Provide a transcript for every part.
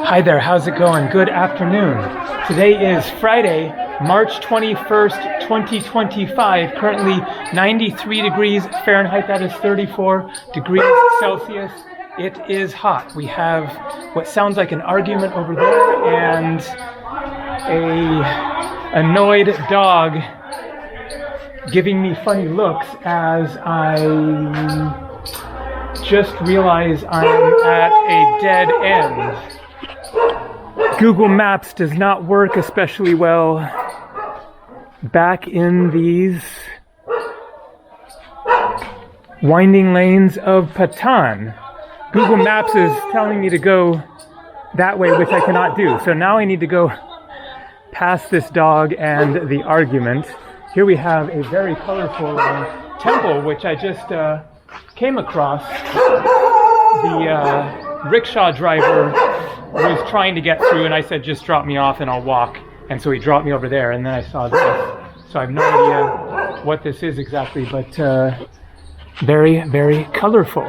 Hi there, how's it going? Good afternoon. Today is Friday, March 21st, 2025, currently 93 degrees Fahrenheit, that is 34 degrees Celsius. It is hot. We have what sounds like an argument over there and a annoyed dog giving me funny looks as I just realize I'm at a dead end. Google Maps does not work especially well back in these winding lanes of Patan. Google Maps is telling me to go that way, which I cannot do. So now I need to go past this dog and the argument. Here we have a very colorful temple, which I just came across. The rickshaw driver was trying to get through, and I said, just drop me off and I'll walk. And so he dropped me over there, and then I saw this. So I have no idea what this is exactly, but very, very colorful.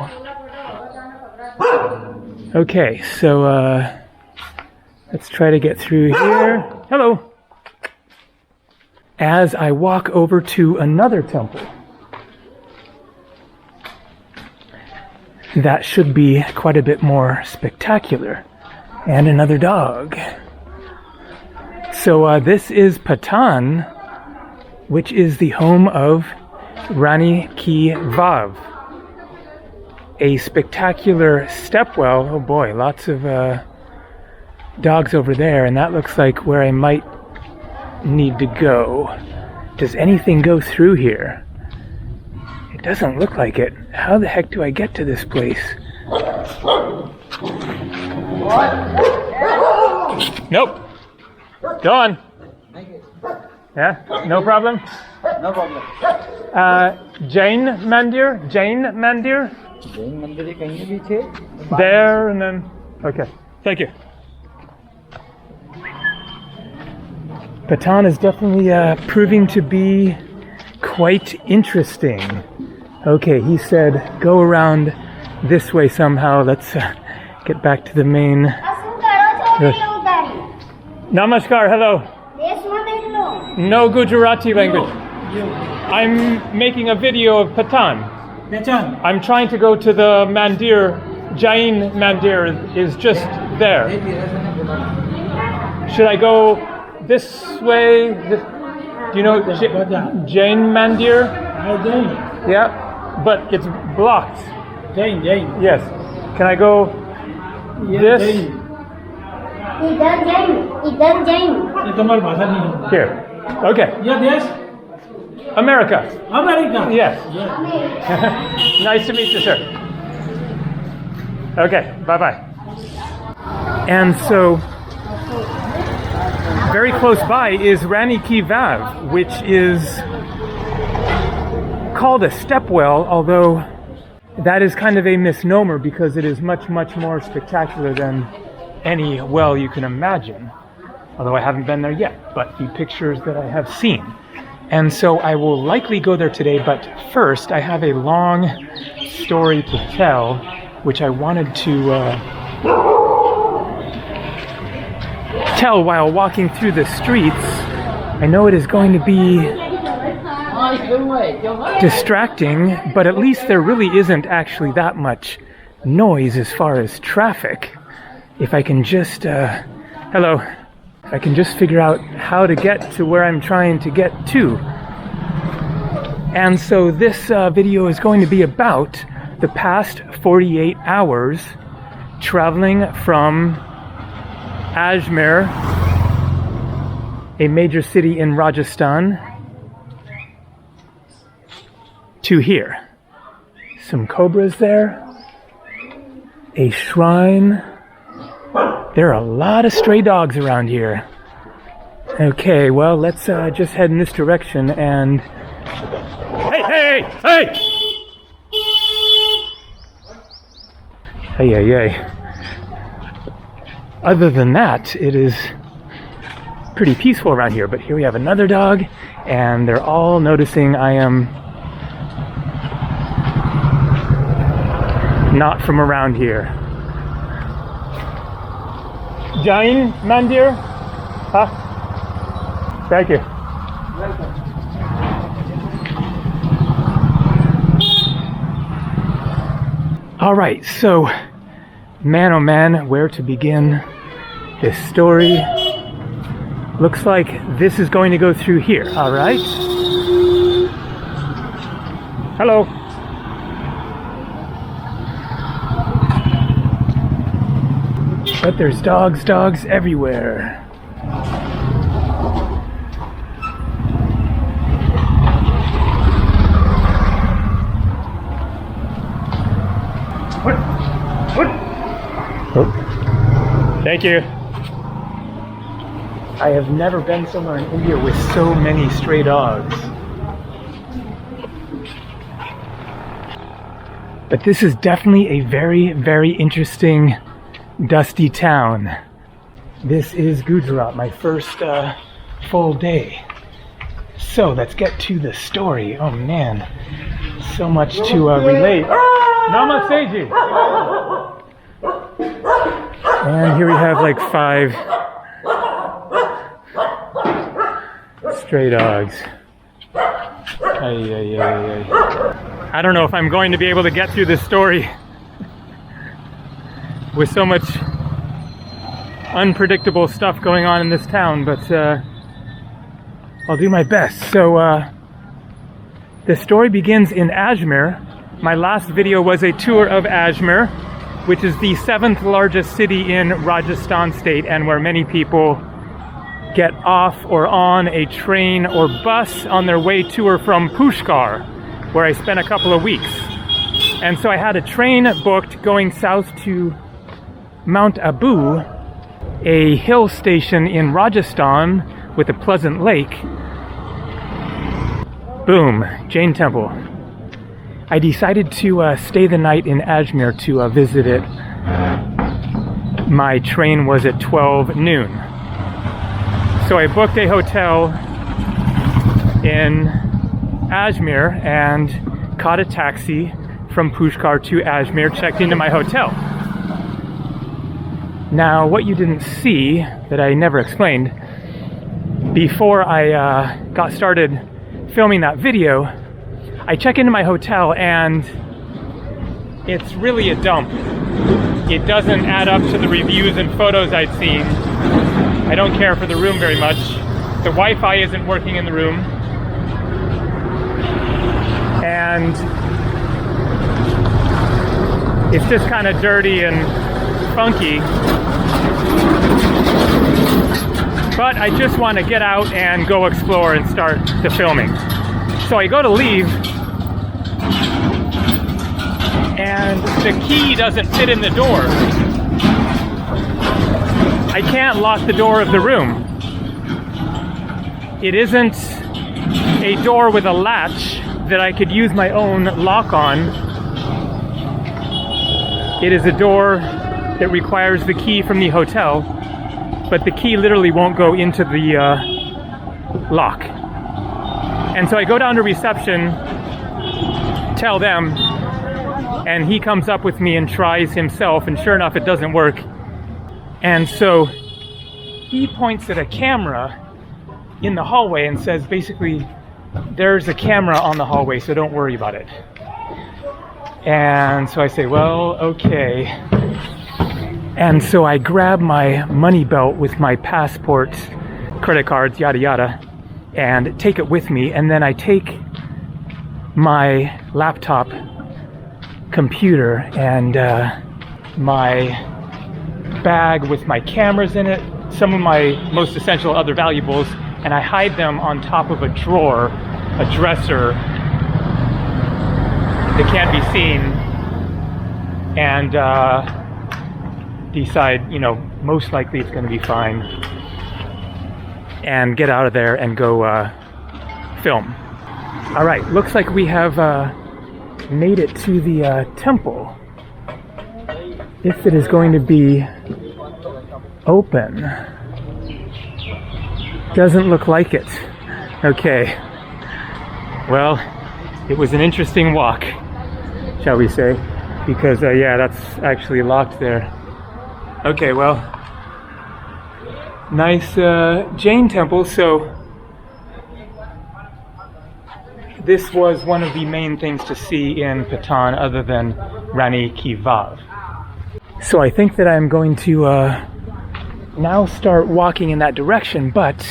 Okay, so let's try to get through here. Hello! As I walk over to another temple, that should be quite a bit more spectacular. And another dog. So this is Patan, which is the home of Rani Ki Vav, a spectacular stepwell. Oh boy, lots of dogs over there, and that looks like where I might need to go. Does anything go through here? It doesn't look like it. How the heck do I get to this place? Nope. Go on. Yeah, no problem? No problem. Jain Mandir? Jain Mandir? Jain Mandir kahin bhi the? There and then. Okay. Thank you. Patan is definitely proving to be quite interesting. Okay, he said go around this way somehow. Let's get back to the main. Namaskar, hello. No Gujarati language. I'm making a video of Patan. I'm trying to go to the Mandir. Jain Mandir is just there. Should I go this way? Do you know Jain Mandir? Yeah, but it's blocked. Jain. Yes. Can I go this? Here. Okay. America. Yes. Nice to meet you, sir. Okay, bye-bye. And so very close by is Rani Ki Vav, which is called a stepwell, although that is kind of a misnomer because it is much, much more spectacular than any well you can imagine. Although I haven't been there yet, but the pictures that I have seen. And so I will likely go there today, but first I have a long story to tell, which I wanted to tell while walking through the streets. I know it is going to be distracting, but at least there really isn't actually that much noise as far as traffic. If I can just, hello. I can just figure out how to get to where I'm trying to get to. And so this video is going to be about the past 48 hours traveling from Ajmer, a major city in Rajasthan, to here. Some cobras there, a shrine. There are a lot of stray dogs around here. Okay, well, let's just head in this direction and... Hey! Hey! Other than that, it is pretty peaceful around here. But here we have another dog, and they're all noticing I am not from around here. Jain Mandir? Huh? Thank you. Welcome. All right, so man oh man, where to begin this story? Looks like this is going to go through here, all right? Hello. But there's dogs everywhere. What? Oh. Thank you. I have never been somewhere in India with so many stray dogs. But this is definitely a very, very interesting dusty town. This is Gujarat, my first full day. So let's get to the story. Oh man, so much to relate. Namaste ji. And here we have like 5 stray dogs. I don't know if I'm going to be able to get through this story with so much unpredictable stuff going on in this town, but I'll do my best. So the story begins in Ajmer. My last video was a tour of Ajmer, which is the 7th largest city in Rajasthan state and where many people get off or on a train or bus on their way to or from Pushkar, where I spent a couple of weeks. And so I had a train booked going south to Mount Abu, a hill station in Rajasthan with a pleasant lake. Boom, Jain Temple. I decided to stay the night in Ajmer to visit it. My train was at 12 noon. So I booked a hotel in Ajmer and caught a taxi from Pushkar to Ajmer, checked into my hotel. Now, what you didn't see, that I never explained, before I got started filming that video, I check into my hotel and it's really a dump. It doesn't add up to the reviews and photos I'd seen. I don't care for the room very much. The Wi-Fi isn't working in the room. And it's just kind of dirty and funky. But I just want to get out and go explore and start the filming. So I go to leave, and the key doesn't fit in the door. I can't lock the door of the room. It isn't a door with a latch that I could use my own lock on. It is a door that requires the key from the hotel, but the key literally won't go into the lock. And so I go down to reception, tell them, and he comes up with me and tries himself, and sure enough, it doesn't work. And so he points at a camera in the hallway and says, basically, there's a camera on the hallway, so don't worry about it. And so I say, well, okay. And so I grab my money belt with my passport, credit cards, yada yada, and take it with me. And then I take my laptop, computer, and my bag with my cameras in it, some of my most essential other valuables, and I hide them on top of a drawer, a dresser that can't be seen, and decide, you know, most likely it's going to be fine, and get out of there and go film. All right, looks like we have made it to the temple. If it is going to be open. Doesn't look like it. Okay. Well, it was an interesting walk, shall we say, because yeah, that's actually locked there. Okay, well, nice Jain temple. So this was one of the main things to see in Patan other than Rani Ki Vav. So I think that I'm going to now start walking in that direction, but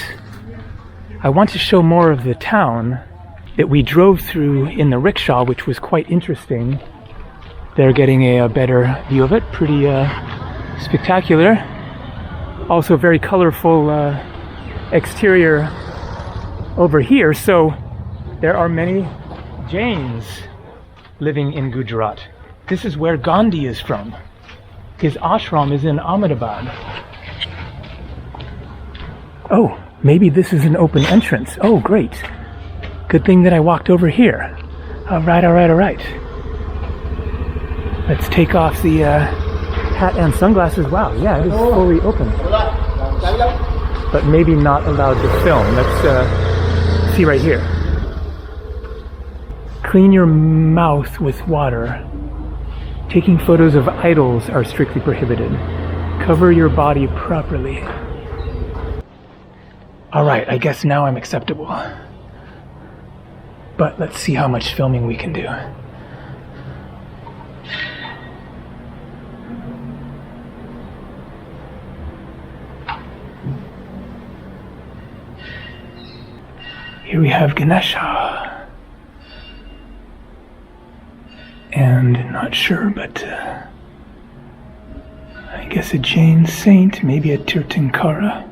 I want to show more of the town that we drove through in the rickshaw, which was quite interesting. They're getting a better view of it, pretty spectacular. Also very colorful exterior over here. So there are many Jains living in Gujarat. This is where Gandhi is from. His ashram is in Ahmedabad. Oh, maybe this is an open entrance. Oh, great. Good thing that I walked over here. All right. Let's take off the hat and sunglasses. Wow, yeah, it is fully open. But maybe not allowed to film. Let's see right here. Clean your mouth with water. Taking photos of idols are strictly prohibited. Cover your body properly. All right, I guess now I'm acceptable. But let's see how much filming we can do. Here we have Ganesha. And not sure, but I guess a Jain saint, maybe a Tirthankara.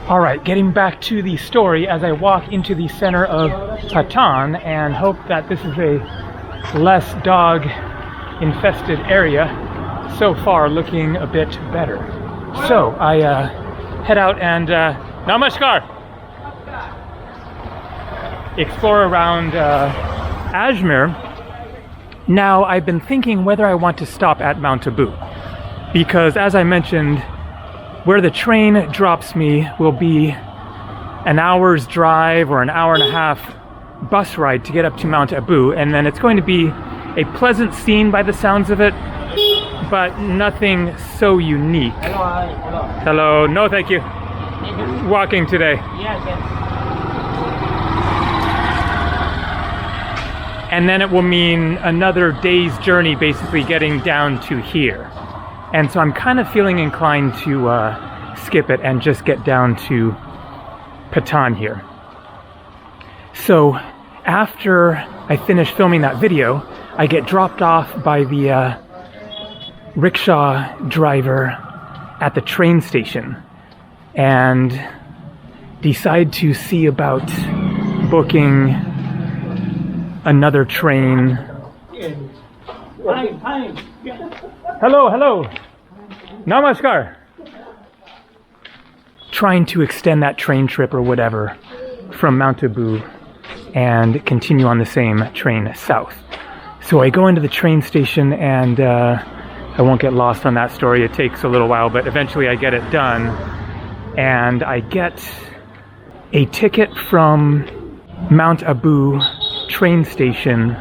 All right, getting back to the story as I walk into the center of Patan and hope that this is a less dog infested area. So far looking a bit better. So I head out and Namaskar! Explore around Ajmer. Now I've been thinking whether I want to stop at Mount Abu, because as I mentioned, where the train drops me will be an hour's drive or an hour and a half bus ride to get up to Mount Abu, and then it's going to be a pleasant scene by the sounds of it, but nothing so unique. Hello, no thank you. Walking today. And then it will mean another day's journey basically getting down to here. And so I'm kind of feeling inclined to skip it and just get down to Patan here. So after I finish filming that video, I get dropped off by the rickshaw driver at the train station and decide to see about booking another train. Hello, hello. Namaskar. Trying to extend that train trip or whatever from Mount Abu and continue on the same train south. So I go into the train station and I won't get lost on that story. It takes a little while, but eventually I get it done. And I get a ticket from Mount Abu train station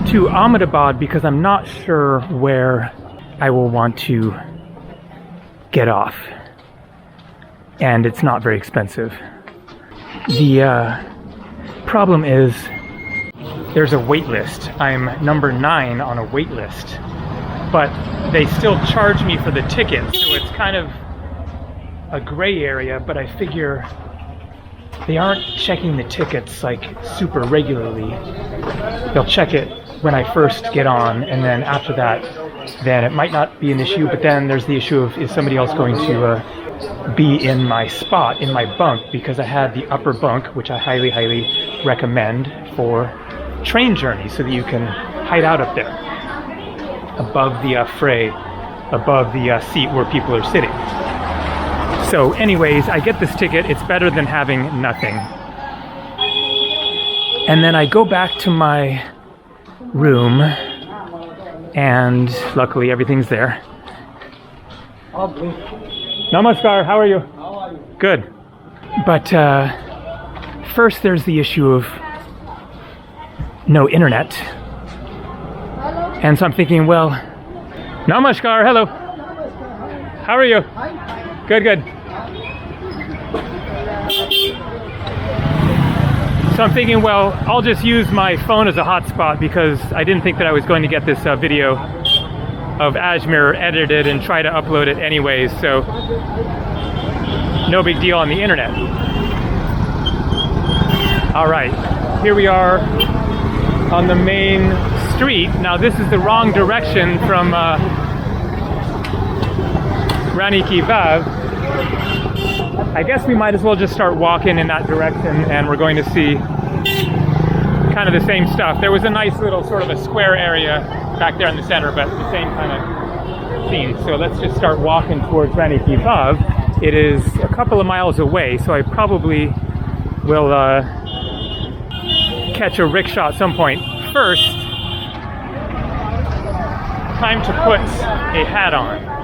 to Ahmedabad because I'm not sure where I will want to get off. And it's not very expensive. The problem is there's a wait list. I'm number 9 on a wait list, but they still charge me for the ticket, so it's kind of a gray area, but I figure they aren't checking the tickets like super regularly. They'll check it when I first get on, and then after that, then it might not be an issue, but then there's the issue of is somebody else going to be in my spot, in my bunk, because I had the upper bunk, which I highly, highly recommend for train journeys so that you can hide out up there above the fray, above the seat where people are sitting. So anyways, I get this ticket. It's better than having nothing. And then I go back to my room and luckily everything's there. Namaskar, how are you? Good. But first there's the issue of no internet. And so I'm thinking, well, Namaskar, hello. How are you? Good, good. So I'm thinking, well, I'll just use my phone as a hotspot because I didn't think that I was going to get this video of Ajmer edited and try to upload it anyways, so no big deal on the internet. All right, here we are on the main street. Now this is the wrong direction from Rani Ki Vav. I guess we might as well just start walking in that direction and we're going to see kind of the same stuff. There was a nice little sort of a square area back there in the center, but the same kind of scene. So let's just start walking towards Rani Ki Vav. It is a couple of miles away, so I probably will catch a rickshaw at some point. First, time to put a hat on.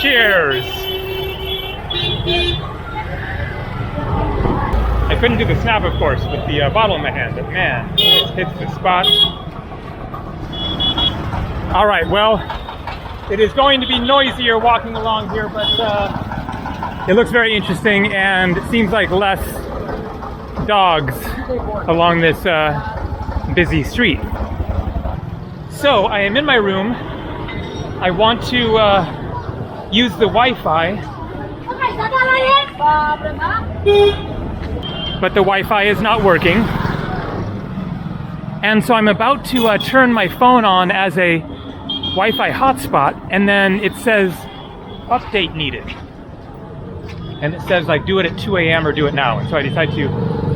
Cheers! I couldn't do the snap, of course, with the bottle in my hand, but man, it hits the spot. All right, well, it is going to be noisier walking along here, but it looks very interesting, and it seems like less dogs along this busy street. So I am in my room. I want to use the Wi-Fi, but the Wi-Fi is not working. And so I'm about to turn my phone on as a Wi-Fi hotspot, and then it says update needed. And it says like do it at 2 a.m. or do it now. And so I decided to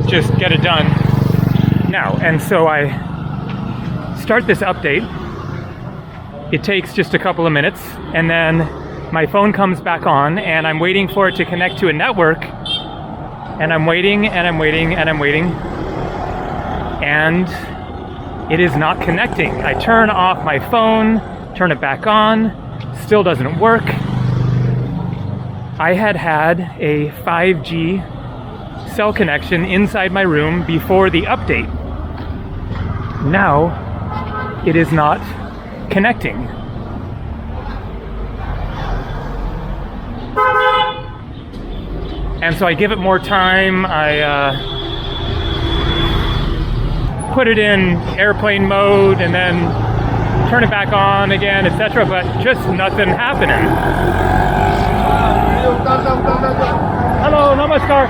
just get it done now. And so I start this update. It takes just a couple of minutes, and then my phone comes back on, and I'm waiting for it to connect to a network. And I'm waiting, and I'm waiting, and I'm waiting. And it is not connecting. I turn off my phone, turn it back on, still doesn't work. I had a 5G cell connection inside my room before the update. Now it is not connecting. And so I give it more time. I put it in airplane mode and then turn it back on again, etc. But just nothing happening. Hello, namaskar.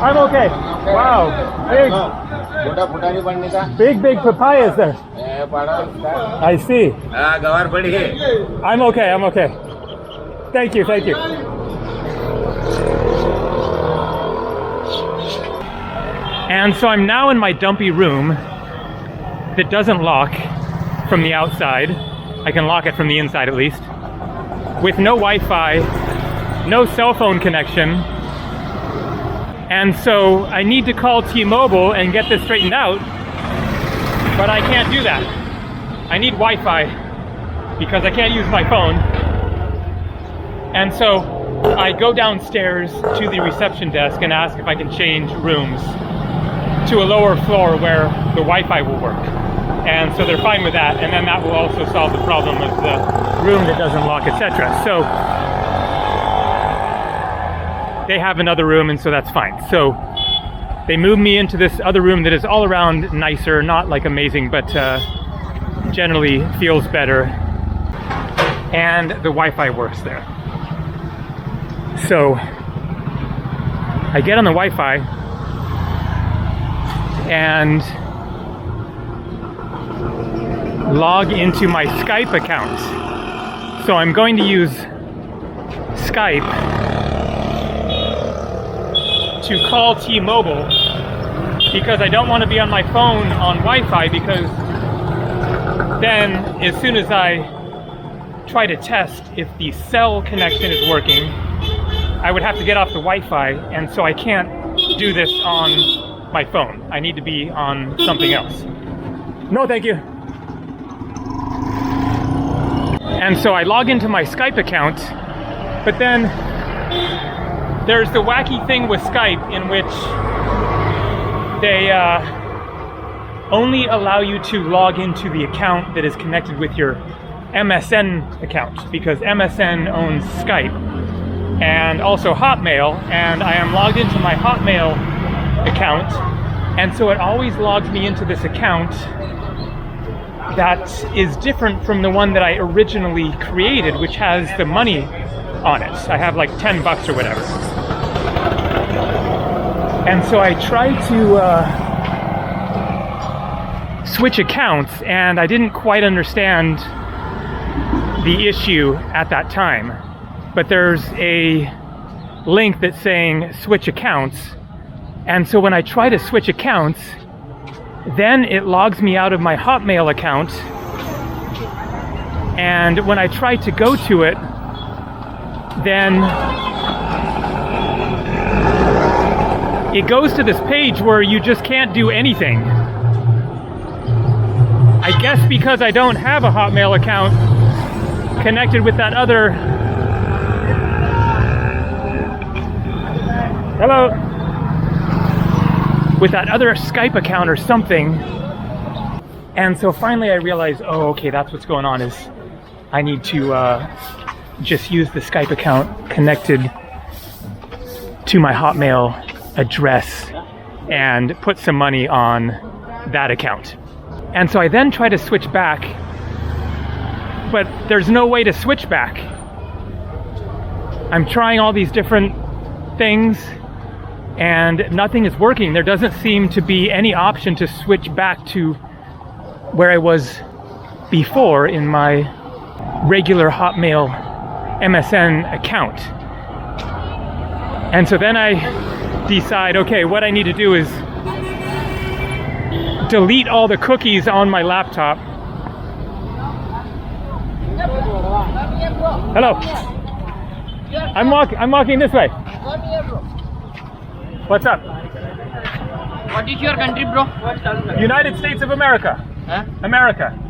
I'm okay. Wow, big papayas there. I see. I'm okay. Thank you. And so I'm now in my dumpy room that doesn't lock from the outside. I can lock it from the inside at least. With no Wi-Fi, no cell phone connection. And so I need to call T-Mobile and get this straightened out, but I can't do that. I need Wi-Fi because I can't use my phone. And so I go downstairs to the reception desk and ask if I can change rooms to a lower floor where the Wi-Fi will work. And so they're fine with that, and then that will also solve the problem of the room that doesn't lock, etc. So they have another room, and so that's fine. So they move me into this other room that is all around nicer, not like amazing, but generally feels better. And the Wi-Fi works there. So I get on the Wi-Fi and log into my Skype account. So I'm going to use Skype to call T-Mobile because I don't want to be on my phone on Wi-Fi, because then as soon as I try to test if the cell connection is working, I would have to get off the Wi-Fi, and so I can't do this on my phone. I need to be on something else. No, thank you. And so I log into my Skype account, but then there's the wacky thing with Skype in which they only allow you to log into the account that is connected with your MSN account, because MSN owns Skype and also Hotmail, and I am logged into my Hotmail account, and so it always logs me into this account that is different from the one that I originally created, which has the money on it. I have like $10 or whatever. And so I tried to switch accounts, and I didn't quite understand the issue at that time. But there's a link that's saying switch accounts. And so when I try to switch accounts, then it logs me out of my Hotmail account. And when I try to go to it, then it goes to this page where you just can't do anything. I guess because I don't have a Hotmail account connected with that other... Hello? With that other Skype account or something. And so finally I realized, oh, okay, that's what's going on, is I need to just use the Skype account connected to my Hotmail address and put some money on that account. And so I then try to switch back, but there's no way to switch back. I'm trying all these different things and nothing is working. There doesn't seem to be any option to switch back to where I was before in my regular Hotmail MSN account. And so then I decide, okay, what I need to do is delete all the cookies on my laptop. Hello. I'm walking this way. What's up? What is your country, bro? United States of America. Huh? America.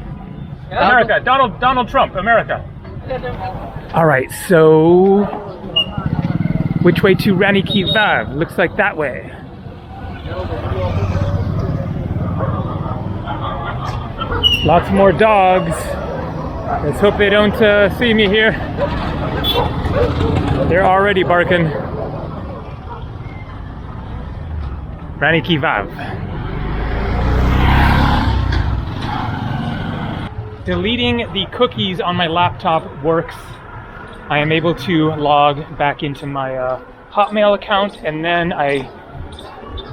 America. Donald Trump. America. All right. So, which way to Rani Ki Vav? Looks like that way. Lots more dogs. Let's hope they don't see me here. They're already barking. Rani Ki Vav. Deleting the cookies on my laptop works. I am able to log back into my Hotmail account, and then I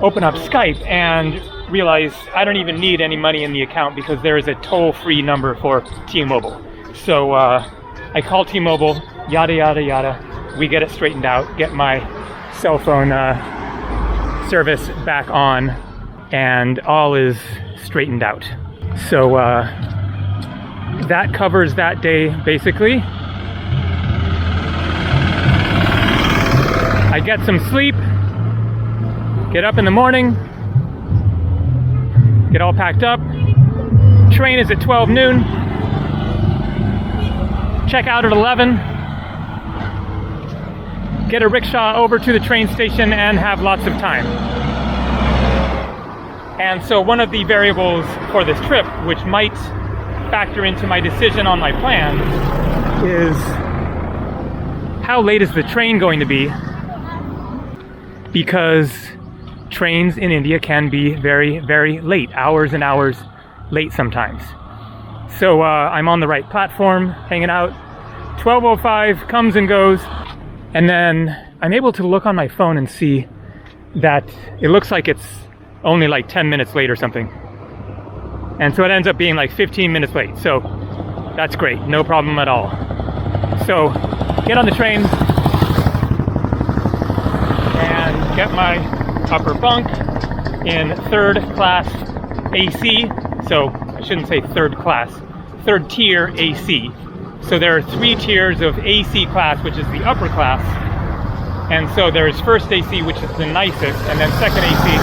open up Skype and realize I don't even need any money in the account because there is a toll-free number for T-Mobile. So I call T-Mobile, yada yada yada. We get it straightened out, get my cell phone service back on, and all is straightened out. So that covers that day basically. I get some sleep, get up in the morning, get all packed up. Train is at 12 noon. Check out at 11. Get a rickshaw over to the train station and have lots of time. And so one of the variables for this trip, which might factor into my decision on my plan, is how late is the train going to be? Because trains in India can be very, very late, hours and hours late sometimes. So I'm on the right platform, hanging out. 12:05 comes and goes, and then I'm able to look on my phone and see that it looks like it's only like 10 minutes late or something. And so it ends up being like 15 minutes late. So that's great, no problem at all. So get on the train and get my upper bunk in third class AC. So I shouldn't say third class, third tier AC. So there are 3 tiers of AC class, which is the upper class. And so there's first AC, which is the nicest, and then second AC,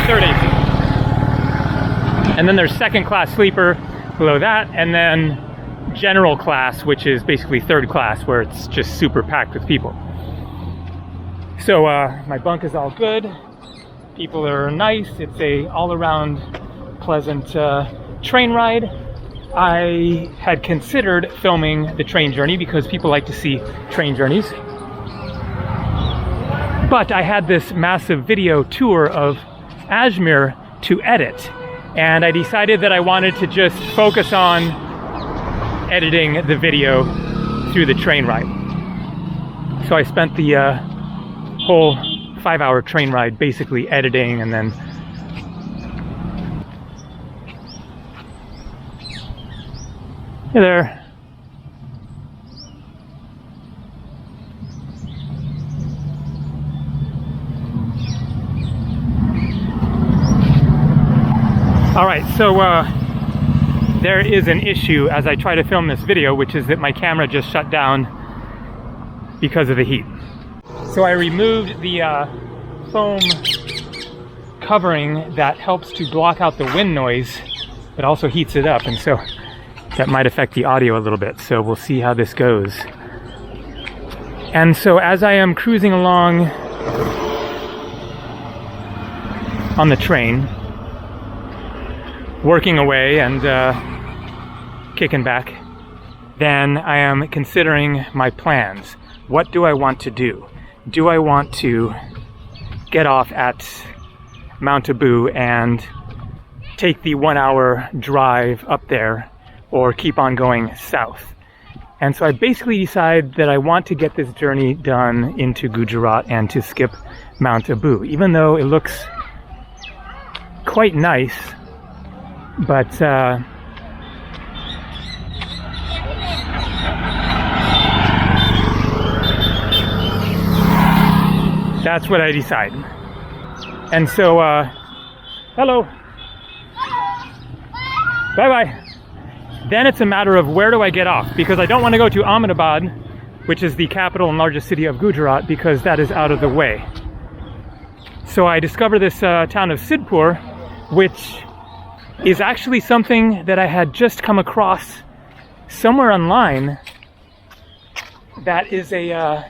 third AC. And then there's second class sleeper below that, and then general class, which is basically third class, where it's just super packed with people. So my bunk is all good. People are nice. It's a all-around pleasant train ride. I had considered filming the train journey because people like to see train journeys. But I had this massive video tour of Ajmer to edit, and I decided that I wanted to just focus on editing the video through the train ride. So I spent the whole 5-hour train ride basically editing, and then hey there. All right, so there is an issue as I try to film this video, which is that my camera just shut down because of the heat. So I removed the foam covering that helps to block out the wind noise, but also heats it up, and so that might affect the audio a little bit. So we'll see how this goes. And so as I am cruising along on the train, working away and kicking back, then I am considering my plans. What do I want to do? Do I want to get off at Mount Abu and take the 1-hour drive up there, or keep on going south? And so I basically decide that I want to get this journey done into Gujarat and to skip Mount Abu, even though it looks quite nice. But That's what I decide. And so, hello. Bye-bye. Then it's a matter of where do I get off? Because I don't want to go to Ahmedabad, which is the capital and largest city of Gujarat, because that is out of the way. So I discover this town of Sidhpur, which is actually something that I had just come across somewhere online. That is a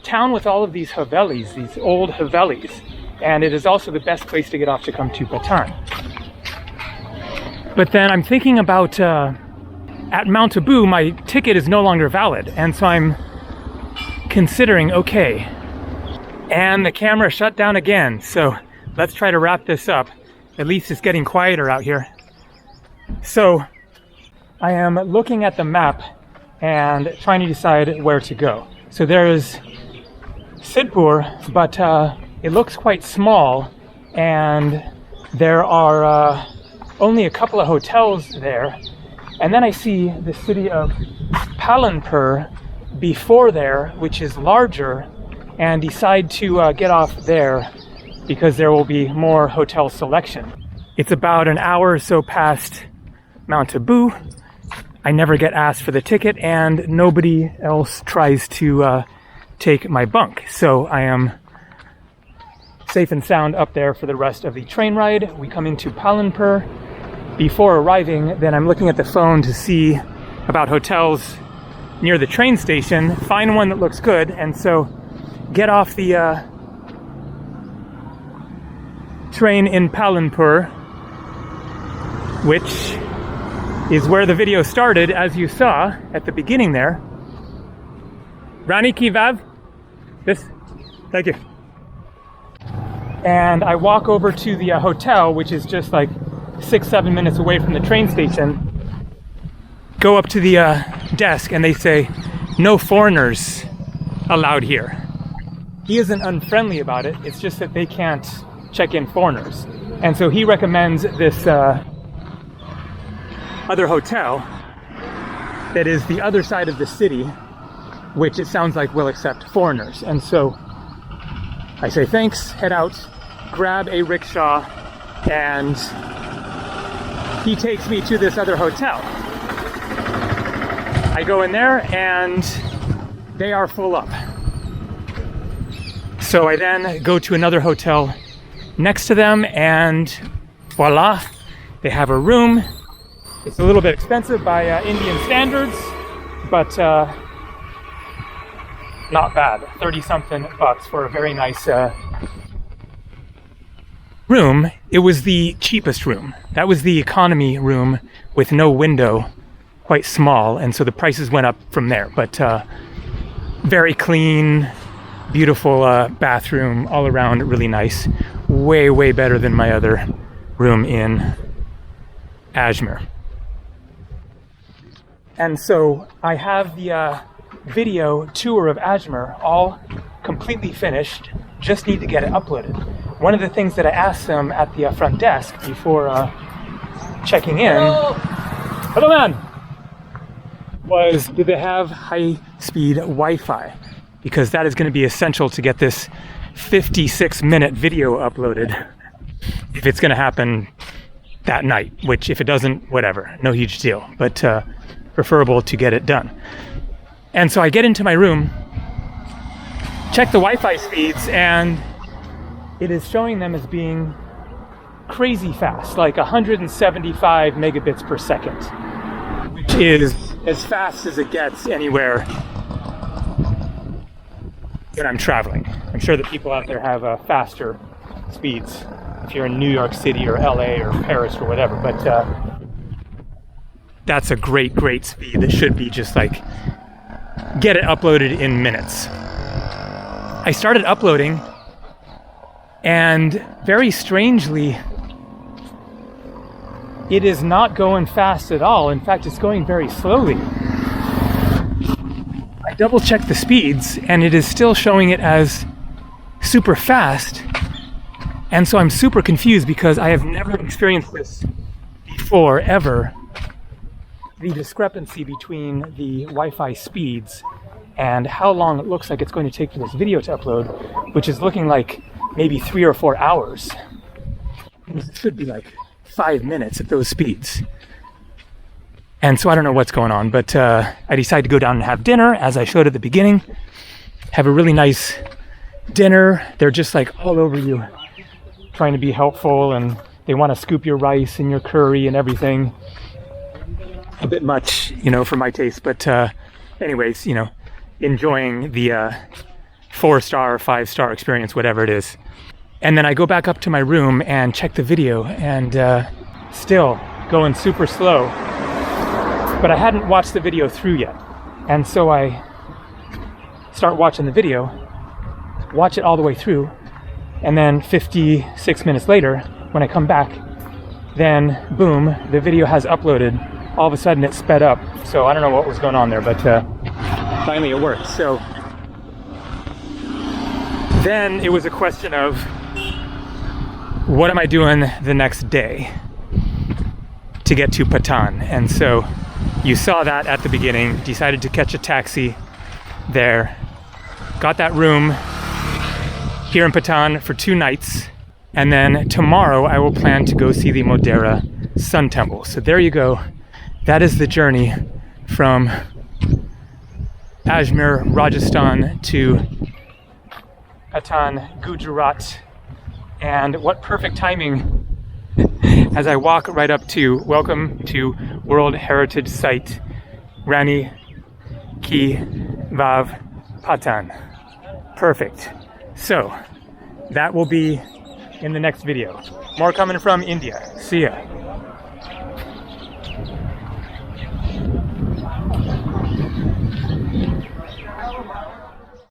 town with all of these havelis, these old havelis. And it is also the best place to get off to come to Patan. But then I'm thinking about at Mount Abu, my ticket is no longer valid. And so I'm considering, okay, and the camera shut down again. So let's try to wrap this up. At least it's getting quieter out here. So I am looking at the map and trying to decide where to go. So there is Sidhpur, but it looks quite small, and there are only a couple of hotels there. And then I see the city of Palanpur before there, which is larger, and decide to get off there because there will be more hotel selection. It's about an hour or so past Mount Abu. I never get asked for the ticket, and nobody else tries to take my bunk. So I am safe and sound up there for the rest of the train ride. We come into Palanpur. Before arriving, then I'm looking at the phone to see about hotels near the train station, find one that looks good, and so get off the train in Palanpur, which is where the video started, as you saw at the beginning there. Rani ki vav? This? Thank you. And I walk over to the hotel, which is just like 6-7 minutes away from the train station. Go up to the desk and they say, no foreigners allowed here. He isn't unfriendly about it, it's just that they can't check in foreigners. And so he recommends this other hotel that is the other side of the city, which it sounds like will accept foreigners. And so I say thanks, head out, grab a rickshaw, and he takes me to this other hotel. I go in there and they are full up. So I then go to another hotel next to them, and voila, they have a room. It's a little bit expensive by Indian standards, but not bad. 30-something bucks for a very nice room. It was the cheapest room. That was the economy room with no window, quite small, and so the prices went up from there. But very clean, beautiful bathroom, all around really nice. Way, way better than my other room in Ajmer. And so I have the video tour of Ajmer all completely finished, just need to get it uploaded. One of the things that I asked them at the front desk before checking in, hello man, was do they have high-speed Wi-Fi? Because that is going to be essential to get this 56-minute video uploaded if it's going to happen that night, which if it doesn't, whatever, no huge deal, but preferable to get it done. And so I get into my room, check the Wi-Fi speeds, and it is showing them as being crazy fast, like 175 megabits per second, which is as fast as it gets anywhere when I'm traveling. I'm sure that people out there have faster speeds if you're in New York City or LA or Paris or whatever, but that's a great, great speed that should be just like, get it uploaded in minutes. I started uploading, and very strangely, it is not going fast at all. In fact, it's going very slowly. I double checked the speeds, and it is still showing it as super fast. And so I'm super confused because I have never experienced this before, ever. The discrepancy between the Wi-Fi speeds and how long it looks like it's going to take for this video to upload, which is looking like maybe 3 or 4 hours. It should be like 5 minutes at those speeds. And so I don't know what's going on, but I decided to go down and have dinner, as I showed at the beginning. Have a really nice dinner. They're just like all over you, trying to be helpful, and they want to scoop your rice and your curry and everything. A bit much, you know, for my taste, but anyways, you know, enjoying the 4-star, 5-star experience, whatever it is. And then I go back up to my room and check the video, and still going super slow. But I hadn't watched the video through yet. And so I start watching the video, watch it all the way through, and then 56 minutes later, when I come back, then boom, the video has uploaded. All of a sudden it sped up. So I don't know what was going on there, but finally it worked. So then it was a question of, what am I doing the next day to get to Patan? And so you saw that at the beginning. Decided to catch a taxi there. Got that room here in Patan for 2 nights. And then tomorrow I will plan to go see the Modera Sun Temple. So there you go. That is the journey from Ajmer, Rajasthan to Patan, Gujarat. And what perfect timing as I walk right up to welcome to World Heritage Site Rani Ki Vav Patan. Perfect. So that will be in the next video. More coming from India. See ya.